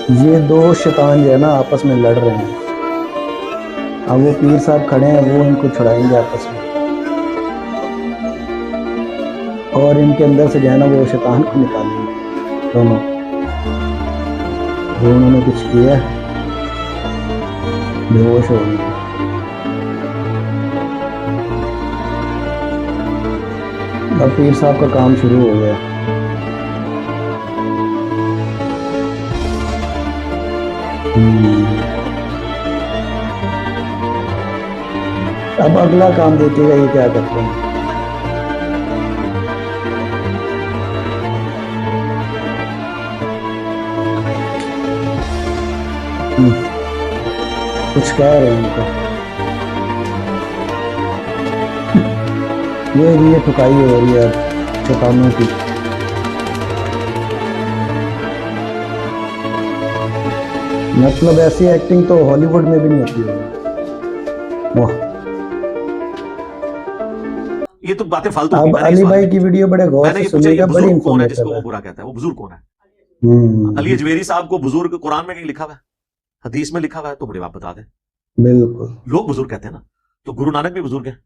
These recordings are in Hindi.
ये दो शैतान जो है ना आपस में लड़ रहे हैं। अब वो पीर साहब खड़े हैं, वो इनको छुड़ाएंगे आपस में, और इनके अंदर से जो है ना वो शैतान को निकालेंगे दोनों। जो उन्होंने कुछ किया बेहोश हो गए। अब पीर साहब का काम शुरू हो गया। अब अगला काम देखिएगा ये क्या करते हैं। कुछ कह रहे हैं उनको। ये ठुकाई हो रही है शैतानों की। मतलब ऐसी एक्टिंग तो हॉलीवुड में भी नहीं होती है। वाह, ये तो बातें फालतू अब अली भाई की वीडियो बड़े गौर से सुनिएगा, बड़ी बुजुर्ग कौन है इंफॉर्मेटिव जिसको है। वो बुरा कहता है? वो बुजुर्ग कौन है? अली अजमेरी साहब को बुजुर्ग कुरान में कहीं लिखा हुआ है, हदीस में लिखा हुआ है? तो बड़े बात बता दें। बिल्कुल, लोग बुजुर्ग कहते हैं ना, तो गुरु नानक भी बुजुर्ग है।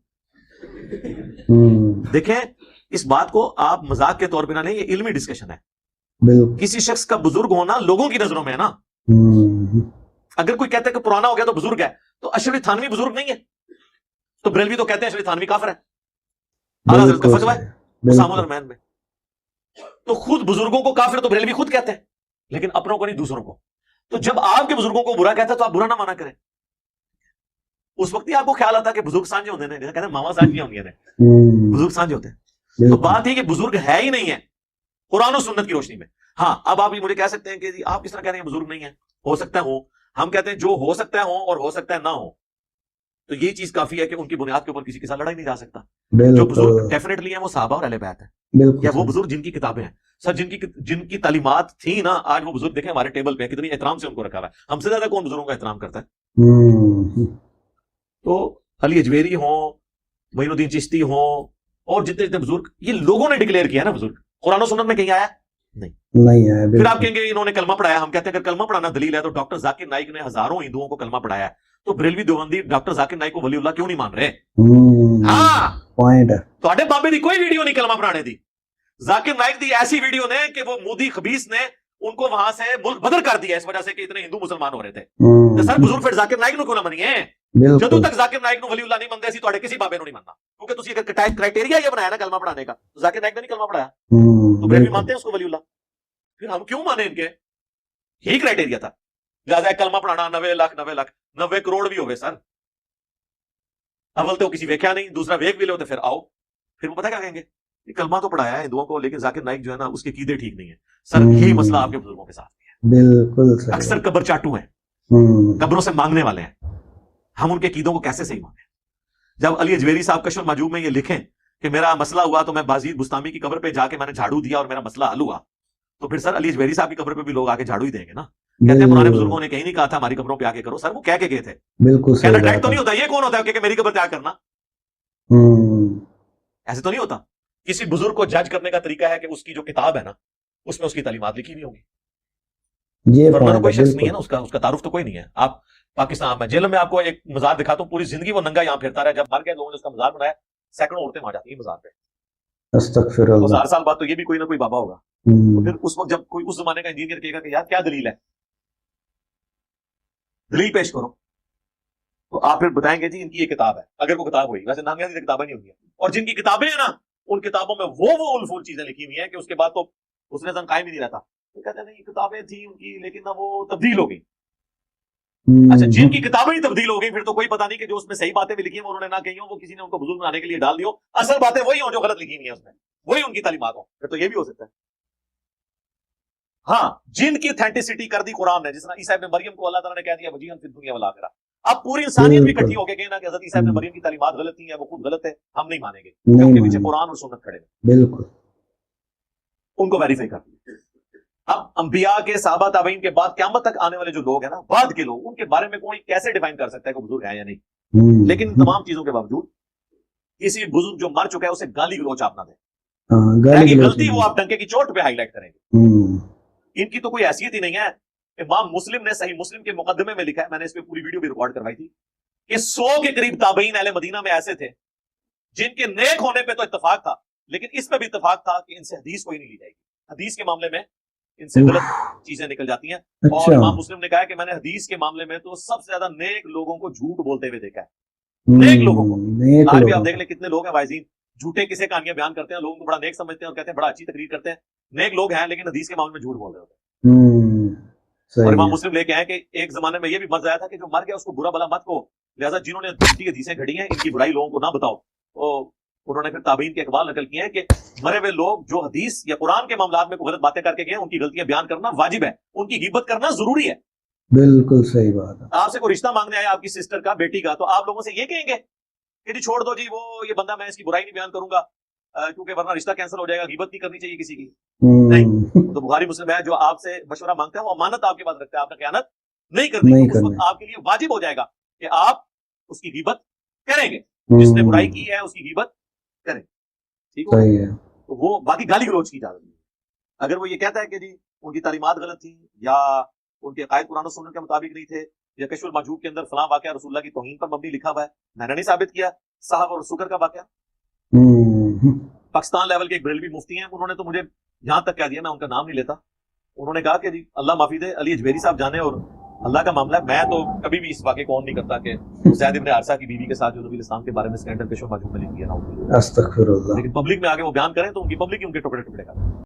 देखें, इस बात को आप मजाक के तौर पे ना लें, ये इल्मी डिस्कशन है। बिल्कुल। किसी शख्स का बुजुर्ग होना लोगों की नजरों में है ना। अगर कोई कहता है कि पुराना हो गया तो बुजुर्ग है, तो अशरफ थानवी बुजुर्ग नहीं है? तो बरेलवी तो कहते हैं अशरफ थानवी काफिर है। आला हज़रत का फतवा है उसामुल अरमैन में। तो खुद बुजुर्गों को काफिर तो बरेलवी खुद कहते हैं, लेकिन अपनों को नहीं, दूसरों को। तो जब आपके बुजुर्गों को बुरा कहता है तो आप बुरा ना माना करें। उस वक्त ही आपको ख्याल आता है कि बुजुर्ग सांझे होते हैं, कहते हैं मामा सांझियां होंगी ने, बुजुर्ग सांझे होते हैं। तो बात ही कि बुजुर्ग है ही नहीं है कुरान और सुन्नत की रोशनी में। हाँ, अब आप मुझे कह सकते हैं कि जी आप किस तरह कह रहे हैं बुजुर्ग नहीं है? हो सकता है हो। हम कहते हैं जो हो सकता है हो और हो सकता है ना हो, तो ये चीज काफी है कि उनकी बुनियाद के ऊपर किसी के साथ लड़ाई नहीं जा सकता। जो बुजुर्ग डेफिनेटली है वो सहाबा और अहले बैत है, या वो बुजुर्ग जिनकी किताबें हैं सर, जिनकी तालीमात थी ना, आज वो बुजुर्ग देखें हमारे टेबल पे, कितनी एहतराम से उनको रखा हुआ है। हमसे ज्यादा कौन बुजुर्गों का एहतराम करता है? तो अली अजमेरी हो, मोइनुद्दीन चिश्ती हो, और जितने जितने बुजुर्ग, ये लोगों ने डिक्लेयर किया ना बुजुर्ग। कुरान और सुन्नत में कहीं आया? नहीं आया। फिर आप कहेंगे इन्होंने कलमा पढ़ाया। हम कहते हैं अगर कलमा पढ़ाना दलील है तो डॉक्टर जाकिर नाइक ने हजारों हिंदुओं को कलमा पढ़ाया है, तो बरेलवी देवबंदी डॉक्टर जाकिर नाइक को वलीउल्लाह क्यों नहीं मान रहे? हाँ, पॉइंट है। तो बाबे दी कोई वीडियो नहीं कलमा पढ़ाने दी। जाकिर नाइक दी ऐसी वीडियो ने कि वो मोदी खबीस ने उनको वहां से मुल्क बदल कर दिया, इस वजह से कि इतने हिंदू मुसलमान हो रहे थे। तो सर बुजुर्ग फिर जाकिर नाइक क्यों ना मनिए? जदों तक जाकिर नाइक वलीउल्लाह नहीं मनते सी तुहाडे किसी बाबे नहीं मनना, क्योंकि तुसी अगर क्राइटेरिया ये बनाया ना कलमा पढ़ाने का, तो जाकिर नाइक ने नहीं कलमा पढ़ाया, तो बरेलवी मानते हैं उसको वलीउल्लाह। फिर हम क्यों माने इनके? यही क्राइटेरिया था। लिहाजा कलमा पढ़ाना 90 लाख 90 करोड़ भी हो गए सर। अव्वल तो किसी वेख्या नहीं, दूसरा वेख भी लो तो फिर आओ, फिर वो पता क्या कहेंगे, कलमा तो पढ़ाया है हिंदुओं को, लेकिन जाकिर नाइक जो है ना उसके कीदे ठीक नहीं है। सर यही मसला आपके बुजुर्गों के साथ है। बिल्कुल, अक्सर कब्र चाटू है, कब्रों से मांगने वाले हैं। हम उनके कीदों को कैसे सही मांगे? जब अली अजमेरी साहब कश्फ माजूब में ये लिखें कि मेरा मसला हुआ तो मैं बाजीद बुस्तामी की कब्र पे जाके मैंने झाड़ू दिया और मेरा मसला हल हुआ, तो फिर सर अली अजमेरी साहब की कब्र पे भी लोग आके झाड़ू ही देंगे ना। कहते हैं पुराने बुजुर्गों ने कहीं नहीं कहा था हमारी कब्रों पे आके करो। सर वो कह के गए थे। बिल्कुल कहना डायरेक्ट तो नहीं होता। ये कौन होता है कि मेरी कब्र त्याग करना? ऐसे तो नहीं होता। किसी बुजुर्ग को जज करने का तरीका है कि उसकी जो किताब है ना उसमें उसकी तालीमात लिखी हुई होंगी। ये वरना कोई शख्स नहीं है ना, उसका तारुफ तो कोई नहीं है। आप पाकिस्तान में जेल में आपको एक मजार दिखाता हूँ, पूरी जिंदगी वो नंगा यहाँ फिरता रहा। जब मर गए लोगों ने उसका मजार बनाया, सैकड़ों औरतें वहां जाती है मजार पे। तो 4 साल बाद तो ये भी कोई ना कोई बाबा होगा। तो फिर उस वक्त जब कोई उस जमाने का इंजीनियर कहेगा कि यार क्या दलील है, दलील पेश करो, तो आप फिर बताएंगे जी इनकी ये किताब है। अगर वो किताब हुई, वैसे नांगे की किताबें नहीं होंगी। और जिनकी किताबें हैं ना, उन किताबों में वो उलफुल चीजें लिखी हुई हैं कि उसके बाद तो उसने जन कायम ही नहीं रहता। तो कहते हैं नहीं किताबें थी उनकी, लेकिन ना वो तब्दील हो गई। अच्छा, जिनकी किताबें ही तब्दील हो गई, फिर तो कोई पता नहीं कि जो उसमें सही बातें भी लिखी हैं उन्होंने ना कही हो, वो किसी ने उनको बुजुर्ग बनाने के लिए डाल दियो। असल बातें वही हो जो गलत लिखी हुई है उसमें, वही उनकी तालीमात हो, फिर तो ये भी हो सकता है। हाँ, जिनकी ऑथेंटिसिटी कर दी कुरान ने, जिस तरह ईसा इब्न मरियम को अल्लाह ताला ने कह दिया वजीहन फिद दुनिया वल आखिरा। अब पूरी इंसानियत भी इकट्ठी होकर कहना कि हज़रत ईसा इब्न मरियम की तालीमात गलत नहीं है, वो खुद गलत है, हम नहीं मानेंगे, क्योंकि पीछे कुरान और सुन्नत खड़े हैं। बिल्कुल, उनको वेरीफाई कर दिया। अब अंबिया के सहाबा ताबईन के बाद क़यामत तक आने वाले जो लोग हैं ना, बाद के लोग, उनके बारे में कोई कैसे डिफाइन कर सकता है कि बुजुर्ग है या नहीं? लेकिन तमाम चीजों के बावजूद किसी बुजुर्ग जो मर चुका है उसे गाली गलौच आप ना दें। गलती वो आप डंके की चोट पे हाईलाइट करेंगे। इनकी तो कोई हैसियत ही नहीं है इमाम मुस्लिम ने सही मुस्लिम के मुकदमे में लिखा है, मैंने इस पे पूरी वीडियो भी रिकॉर्ड करवाई थी, कि 100 के करीब ताबईन अहले मदीना में ऐसे थे जिनके नेक होने पे तो इत्तेफाक था, लेकिन इस पे भी इत्तेफाक था कि इनसे हदीस कोई नहीं ली जाएगी। हदीस के मामले में इनसे गलत चीजें निकल जाती हैं। और इमाम मुस्लिम ने कहा कि मैंने हदीस के मामले में तो सबसे ज्यादा नेक लोगों को झूठ बोलते हुए देखा है। नेक लोगों को आज भी आप देख ले कितने लोग हैं वाइजीन, झूठे किसे कहानियां बयान करते हैं, लोगों को बड़ा नेक समझते हैं और कहते हैं बड़ा अच्छी तकरीर करते हैं, नेक लोग हैं लेकिन हदीस के मामले में झूठ बोल रहे होते हैं। और इमाम मुस्लिम लेके आए कि एक जमाने में ये भी मर्ज आया था कि जो मर गया उसको बुरा भला मत को, लिहाजा जिन्होंने झूठी हदीसें घड़ी हैं इनकी बुराई लोगों को ना बताओ। तो उन्होंने फिर ताबीन के अखबार नकल किए हैं कि मरे हुए लोग जो हदीस या कुरान के मामलात में कोई गलत बातें करके गए उनकी गलतियां बयान करना वाजिब है, उनकी गिबत करना जरूरी है। बिल्कुल सही बात है। आपसे कोई रिश्ता मांगने आया आपकी सिस्टर का, बेटी का, तो आप लोगों से ये कहेंगे कि जी छोड़ दो जी, वो ये बंदा मैं इसकी बुराई नहीं बयान करूंगा क्योंकि वरना रिश्ता कैंसिल हो जाएगा, गिबत नहीं करनी चाहिए किसी की। नहीं, तो बुखारी मुस्लिम है जो आपसे मशवरा मांगता है वो अमानत आपके पास रखता है, आपने खयानत नहीं करनी, तो उस वक्त आपके लिए वाजिब हो जाएगा कि आप उसकी गिबत करेंगे, जिसने बुराई की है उसकी गिबत करें, ठीक है। तो वो बाकी गाली गलौज की इजाजत नहीं। अगर वो ये कहता है कि जी उनकी तालीमात गलत थी या उनके अकायद कुरान और सुन्नत के मुताबिक नहीं थे या कश्फुल मजहूब के अंदर फलां वाकया रसूलुल्लाह की तौहीन पर मबनी लिखा हुआ है, मैंने नहीं साबित किया, साहब और सुकर का वाकया। पाकिस्तान लेवल के एक बरेलवी मुफ्ती हैं, उन्होंने तो मुझे यहां तक कह दिया, मैं उनका नाम नहीं लेता, उन्होंने कहा कि जी अल्लाह माफी दे, अली अजमेरी साहब जाने और अल्लाह का मामला है, मैं तो कभी भी इस वाक़े को ऑन नहीं करता कि ज़ैद इब्न हारिसा की बीवी के साथ जो नबी इस्लाम के बारे में स्कैंडल कश्फ मजहूब में लिख दिया ना, अस्तगफिरुल्लाह, लेकिन पब्लिक में आगे वो बयान करें तो उनकी पब्लिक ही उनके टुकड़े टुकड़े कर